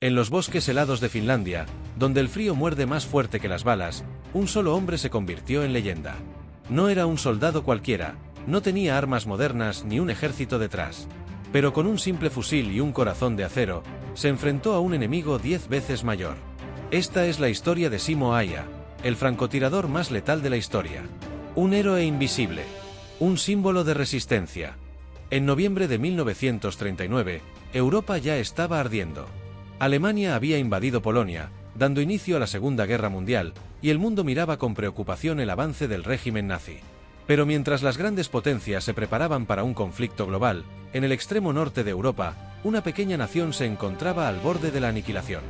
En los bosques helados de Finlandia, donde el frío muerde más fuerte que las balas, un solo hombre se convirtió en leyenda. No era un soldado cualquiera, no tenía armas modernas ni un ejército detrás. Pero con un simple fusil y un corazón de acero, se enfrentó a un enemigo 10 veces mayor. Esta es la historia de Simo Häyhä, el francotirador más letal de la historia. Un héroe invisible. Un símbolo de resistencia. En noviembre de 1939, Europa ya estaba ardiendo. Alemania había invadido Polonia, dando inicio a la Segunda Guerra Mundial, y el mundo miraba con preocupación el avance del régimen nazi. Pero mientras las grandes potencias se preparaban para un conflicto global, en el extremo norte de Europa, una pequeña nación se encontraba al borde de la aniquilación.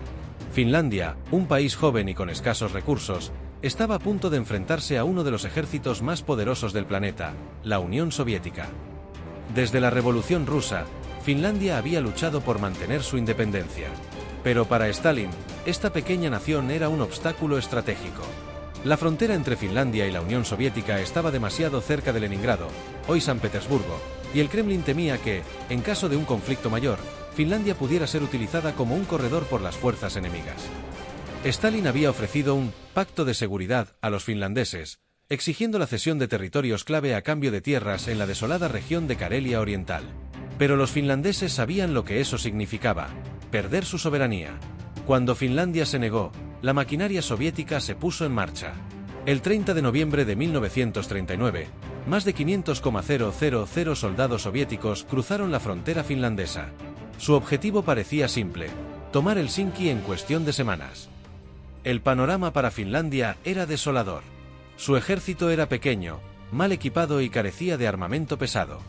Finlandia, un país joven y con escasos recursos, estaba a punto de enfrentarse a uno de los ejércitos más poderosos del planeta, la Unión Soviética. Desde la Revolución Rusa, Finlandia había luchado por mantener su independencia. Pero para Stalin, esta pequeña nación era un obstáculo estratégico. La frontera entre Finlandia y la Unión Soviética estaba demasiado cerca de Leningrado, hoy San Petersburgo, y el Kremlin temía que, en caso de un conflicto mayor, Finlandia pudiera ser utilizada como un corredor por las fuerzas enemigas. Stalin había ofrecido un pacto de seguridad a los finlandeses, exigiendo la cesión de territorios clave a cambio de tierras en la desolada región de Karelia Oriental. Pero los finlandeses sabían lo que eso significaba: perder su soberanía. Cuando Finlandia se negó, la maquinaria soviética se puso en marcha. El 30 de noviembre de 1939, más de 500,000 soldados soviéticos cruzaron la frontera finlandesa. Su objetivo parecía simple: tomar Helsinki en cuestión de semanas. El panorama para Finlandia era desolador. Su ejército era pequeño, mal equipado y carecía de armamento pesado.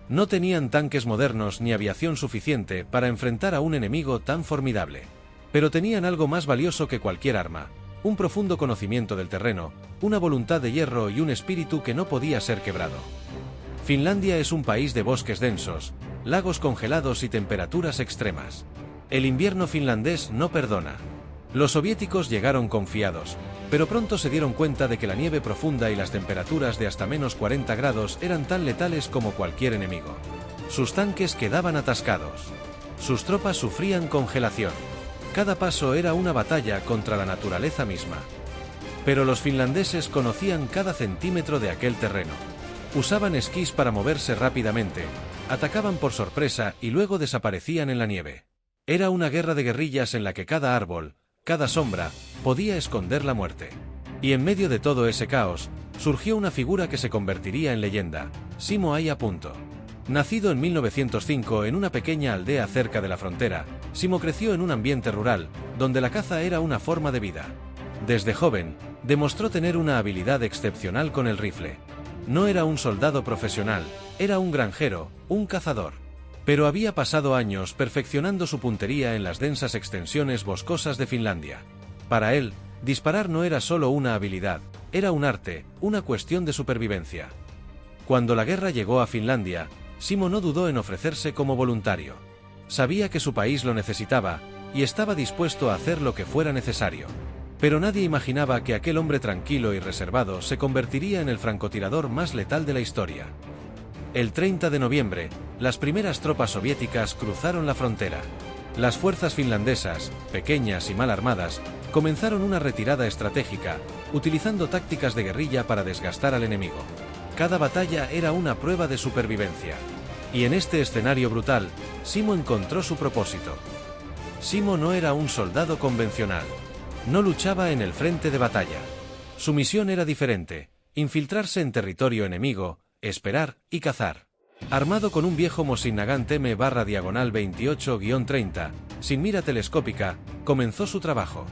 No tenían tanques modernos ni aviación suficiente para enfrentar a un enemigo tan formidable. Pero tenían algo más valioso que cualquier arma: un profundo conocimiento del terreno, una voluntad de hierro y un espíritu que no podía ser quebrado. Finlandia es un país de bosques densos, lagos congelados y temperaturas extremas. El invierno finlandés no perdona. Los soviéticos llegaron confiados, pero pronto se dieron cuenta de que la nieve profunda y las temperaturas de hasta menos 40 grados eran tan letales como cualquier enemigo. Sus tanques quedaban atascados. Sus tropas sufrían congelación. Cada paso era una batalla contra la naturaleza misma. Pero los finlandeses conocían cada centímetro de aquel terreno. Usaban esquís para moverse rápidamente, atacaban por sorpresa y luego desaparecían en la nieve. Era una guerra de guerrillas en la que cada árbol, cada sombra, podía esconder la muerte. Y en medio de todo ese caos, surgió una figura que se convertiría en leyenda: Simo Häyhä. Nacido en 1905 en una pequeña aldea cerca de la frontera, Simo creció en un ambiente rural, donde la caza era una forma de vida. Desde joven, demostró tener una habilidad excepcional con el rifle. No era un soldado profesional, era un granjero, un cazador. Pero había pasado años perfeccionando su puntería en las densas extensiones boscosas de Finlandia. Para él, disparar no era solo una habilidad, era un arte, una cuestión de supervivencia. Cuando la guerra llegó a Finlandia, Simo no dudó en ofrecerse como voluntario. Sabía que su país lo necesitaba, y estaba dispuesto a hacer lo que fuera necesario. Pero nadie imaginaba que aquel hombre tranquilo y reservado se convertiría en el francotirador más letal de la historia. El 30 de noviembre, las primeras tropas soviéticas cruzaron la frontera. Las fuerzas finlandesas, pequeñas y mal armadas, comenzaron una retirada estratégica, utilizando tácticas de guerrilla para desgastar al enemigo. Cada batalla era una prueba de supervivencia. Y en este escenario brutal, Simo encontró su propósito. Simo no era un soldado convencional. No luchaba en el frente de batalla. Su misión era diferente: infiltrarse en territorio enemigo, esperar y cazar. Armado con un viejo Mosin Nagant M/28-30, sin mira telescópica, comenzó su trabajo.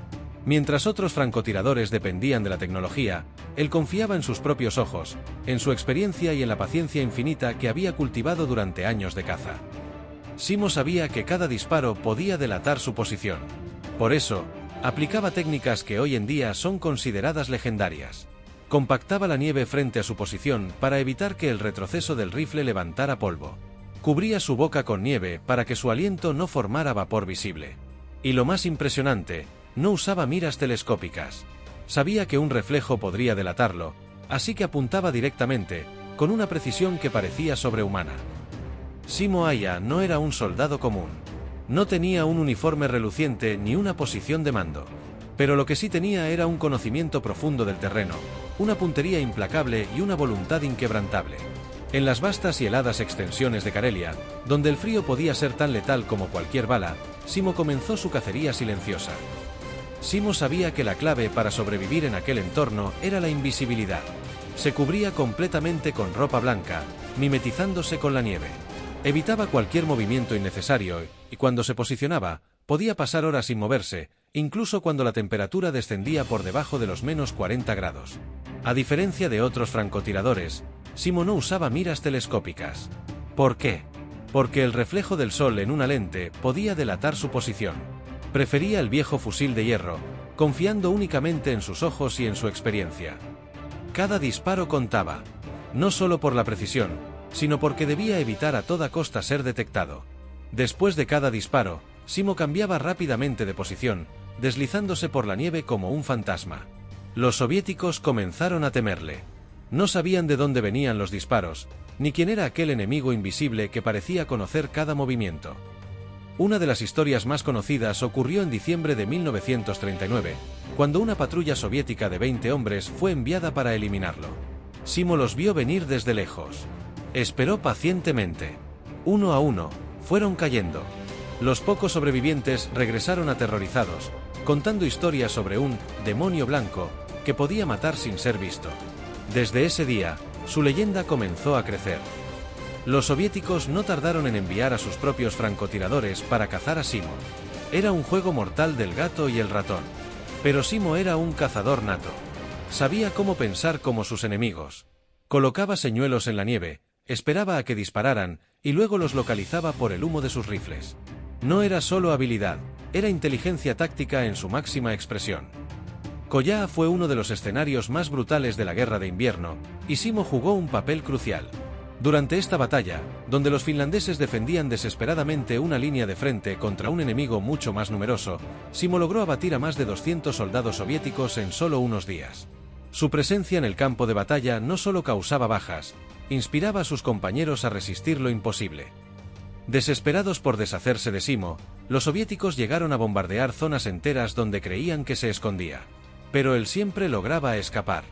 Mientras otros francotiradores dependían de la tecnología, él confiaba en sus propios ojos, en su experiencia y en la paciencia infinita que había cultivado durante años de caza. Simo sabía que cada disparo podía delatar su posición. Por eso, aplicaba técnicas que hoy en día son consideradas legendarias. Compactaba la nieve frente a su posición para evitar que el retroceso del rifle levantara polvo. Cubría su boca con nieve para que su aliento no formara vapor visible. Y lo más impresionante, no usaba miras telescópicas. Sabía que un reflejo podría delatarlo, así que apuntaba directamente, con una precisión que parecía sobrehumana. Simo Häyhä no era un soldado común. No tenía un uniforme reluciente ni una posición de mando. Pero lo que sí tenía era un conocimiento profundo del terreno, una puntería implacable y una voluntad inquebrantable. En las vastas y heladas extensiones de Karelia, donde el frío podía ser tan letal como cualquier bala, Simo comenzó su cacería silenciosa. Simo sabía que la clave para sobrevivir en aquel entorno era la invisibilidad. Se cubría completamente con ropa blanca, mimetizándose con la nieve. Evitaba cualquier movimiento innecesario y cuando se posicionaba, podía pasar horas sin moverse, incluso cuando la temperatura descendía por debajo de los menos 40 grados. A diferencia de otros francotiradores, Simo no usaba miras telescópicas. ¿Por qué? Porque el reflejo del sol en una lente podía delatar su posición. Prefería el viejo fusil de hierro, confiando únicamente en sus ojos y en su experiencia. Cada disparo contaba, no solo por la precisión, sino porque debía evitar a toda costa ser detectado. Después de cada disparo, Simo cambiaba rápidamente de posición, deslizándose por la nieve como un fantasma. Los soviéticos comenzaron a temerle. No sabían de dónde venían los disparos, ni quién era aquel enemigo invisible que parecía conocer cada movimiento. Una de las historias más conocidas ocurrió en diciembre de 1939, cuando una patrulla soviética de 20 hombres fue enviada para eliminarlo. Simo los vio venir desde lejos. Esperó pacientemente. Uno a uno, fueron cayendo. Los pocos sobrevivientes regresaron aterrorizados, contando historias sobre un demonio blanco que podía matar sin ser visto. Desde ese día, su leyenda comenzó a crecer. Los soviéticos no tardaron en enviar a sus propios francotiradores para cazar a Simo. Era un juego mortal del gato y el ratón. Pero Simo era un cazador nato. Sabía cómo pensar como sus enemigos. Colocaba señuelos en la nieve, esperaba a que dispararan, y luego los localizaba por el humo de sus rifles. No era solo habilidad, era inteligencia táctica en su máxima expresión. Koyá fue uno de los escenarios más brutales de la Guerra de Invierno, y Simo jugó un papel crucial. Durante esta batalla, donde los finlandeses defendían desesperadamente una línea de frente contra un enemigo mucho más numeroso, Simo logró abatir a más de 200 soldados soviéticos en solo unos días. Su presencia en el campo de batalla no solo causaba bajas, inspiraba a sus compañeros a resistir lo imposible. Desesperados por deshacerse de Simo, los soviéticos llegaron a bombardear zonas enteras donde creían que se escondía. Pero él siempre lograba escapar.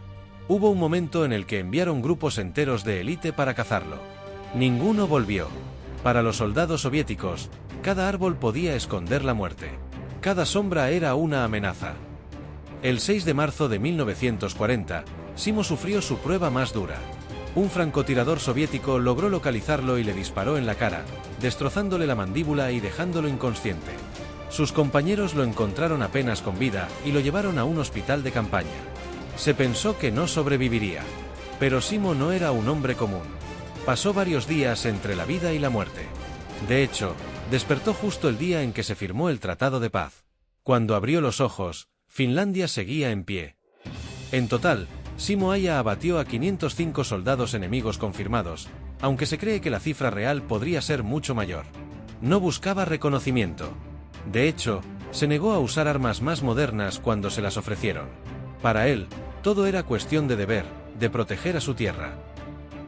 Hubo un momento en el que enviaron grupos enteros de élite para cazarlo. Ninguno volvió. Para los soldados soviéticos, cada árbol podía esconder la muerte. Cada sombra era una amenaza. El 6 de marzo de 1940, Simo sufrió su prueba más dura. Un francotirador soviético logró localizarlo y le disparó en la cara, destrozándole la mandíbula y dejándolo inconsciente. Sus compañeros lo encontraron apenas con vida y lo llevaron a un hospital de campaña. Se pensó que no sobreviviría. Pero Simo no era un hombre común. Pasó varios días entre la vida y la muerte. De hecho, despertó justo el día en que se firmó el Tratado de Paz. Cuando abrió los ojos, Finlandia seguía en pie. En total, Simo Häyhä abatió a 505 soldados enemigos confirmados, aunque se cree que la cifra real podría ser mucho mayor. No buscaba reconocimiento. De hecho, se negó a usar armas más modernas cuando se las ofrecieron. Para él, todo era cuestión de deber, de proteger a su tierra.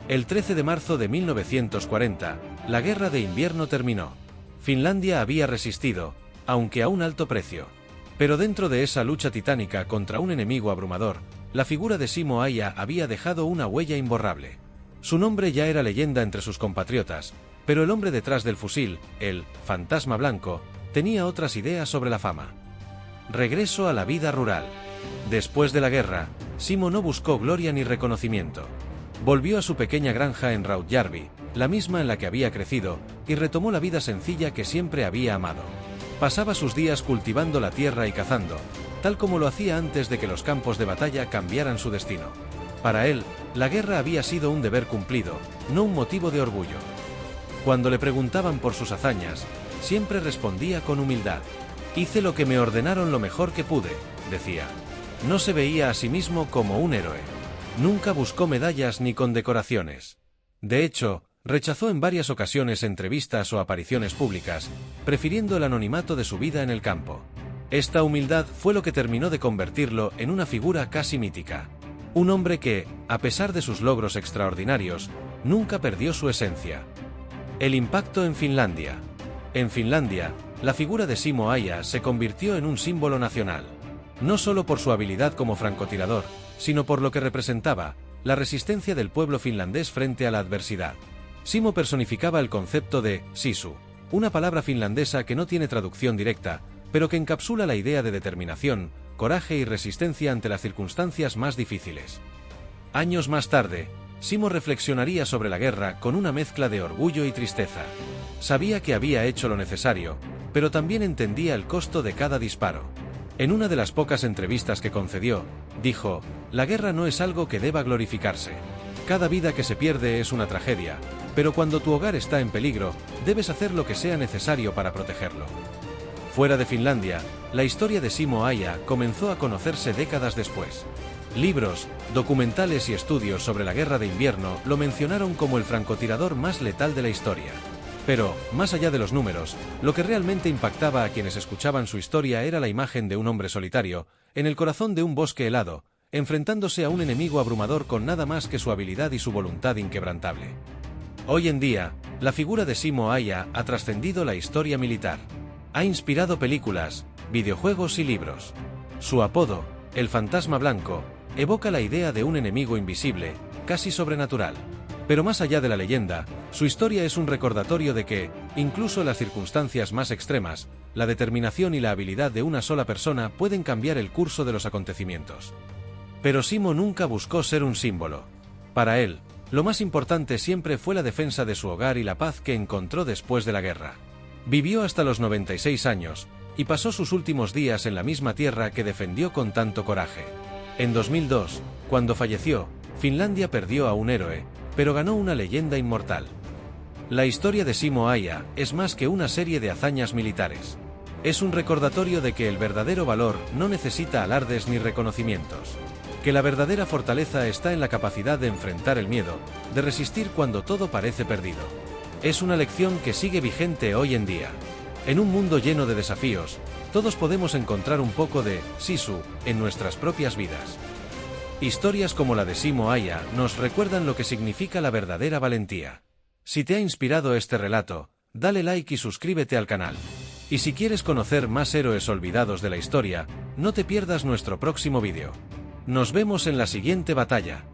El 13 de marzo de 1940, la Guerra de Invierno terminó. Finlandia había resistido, aunque a un alto precio. Pero dentro de esa lucha titánica contra un enemigo abrumador, la figura de Simo Häyhä había dejado una huella imborrable. Su nombre ya era leyenda entre sus compatriotas, pero el hombre detrás del fusil, el fantasma blanco, tenía otras ideas sobre la fama. Regreso a la vida rural. Después de la guerra, Simo no buscó gloria ni reconocimiento. Volvió a su pequeña granja en Rautjärvi, la misma en la que había crecido, y retomó la vida sencilla que siempre había amado. Pasaba sus días cultivando la tierra y cazando, tal como lo hacía antes de que los campos de batalla cambiaran su destino. Para él, la guerra había sido un deber cumplido, no un motivo de orgullo. Cuando le preguntaban por sus hazañas, siempre respondía con humildad. «Hice lo que me ordenaron lo mejor que pude», decía. No se veía a sí mismo como un héroe. Nunca buscó medallas ni condecoraciones. De hecho, rechazó en varias ocasiones entrevistas o apariciones públicas, prefiriendo el anonimato de su vida en el campo. Esta humildad fue lo que terminó de convertirlo en una figura casi mítica. Un hombre que, a pesar de sus logros extraordinarios, nunca perdió su esencia. El impacto en Finlandia. En Finlandia, la figura de Simo Aya se convirtió en un símbolo nacional. No solo por su habilidad como francotirador, sino por lo que representaba, la resistencia del pueblo finlandés frente a la adversidad. Simo personificaba el concepto de sisu, una palabra finlandesa que no tiene traducción directa, pero que encapsula la idea de determinación, coraje y resistencia ante las circunstancias más difíciles. Años más tarde, Simo reflexionaría sobre la guerra con una mezcla de orgullo y tristeza. Sabía que había hecho lo necesario, pero también entendía el costo de cada disparo. En una de las pocas entrevistas que concedió, dijo: «La guerra no es algo que deba glorificarse. Cada vida que se pierde es una tragedia, pero cuando tu hogar está en peligro, debes hacer lo que sea necesario para protegerlo». Fuera de Finlandia, la historia de Simo Aya comenzó a conocerse décadas después. Libros, documentales y estudios sobre la guerra de invierno lo mencionaron como el francotirador más letal de la historia. Pero, más allá de los números, lo que realmente impactaba a quienes escuchaban su historia era la imagen de un hombre solitario, en el corazón de un bosque helado, enfrentándose a un enemigo abrumador con nada más que su habilidad y su voluntad inquebrantable. Hoy en día, la figura de Simo Aya ha trascendido la historia militar. Ha inspirado películas, videojuegos y libros. Su apodo, el Fantasma Blanco, evoca la idea de un enemigo invisible, casi sobrenatural. Pero más allá de la leyenda, su historia es un recordatorio de que, incluso en las circunstancias más extremas, la determinación y la habilidad de una sola persona pueden cambiar el curso de los acontecimientos. Pero Simo nunca buscó ser un símbolo. Para él, lo más importante siempre fue la defensa de su hogar y la paz que encontró después de la guerra. Vivió hasta los 96 años, y pasó sus últimos días en la misma tierra que defendió con tanto coraje. En 2002, cuando falleció, Finlandia perdió a un héroe, pero ganó una leyenda inmortal. La historia de Simo Aya es más que una serie de hazañas militares. Es un recordatorio de que el verdadero valor no necesita alardes ni reconocimientos. Que la verdadera fortaleza está en la capacidad de enfrentar el miedo, de resistir cuando todo parece perdido. Es una lección que sigue vigente hoy en día. En un mundo lleno de desafíos, todos podemos encontrar un poco de sisu en nuestras propias vidas. Historias como la de Simo Aya nos recuerdan lo que significa la verdadera valentía. Si te ha inspirado este relato, dale like y suscríbete al canal. Y si quieres conocer más héroes olvidados de la historia, no te pierdas nuestro próximo vídeo. Nos vemos en la siguiente batalla.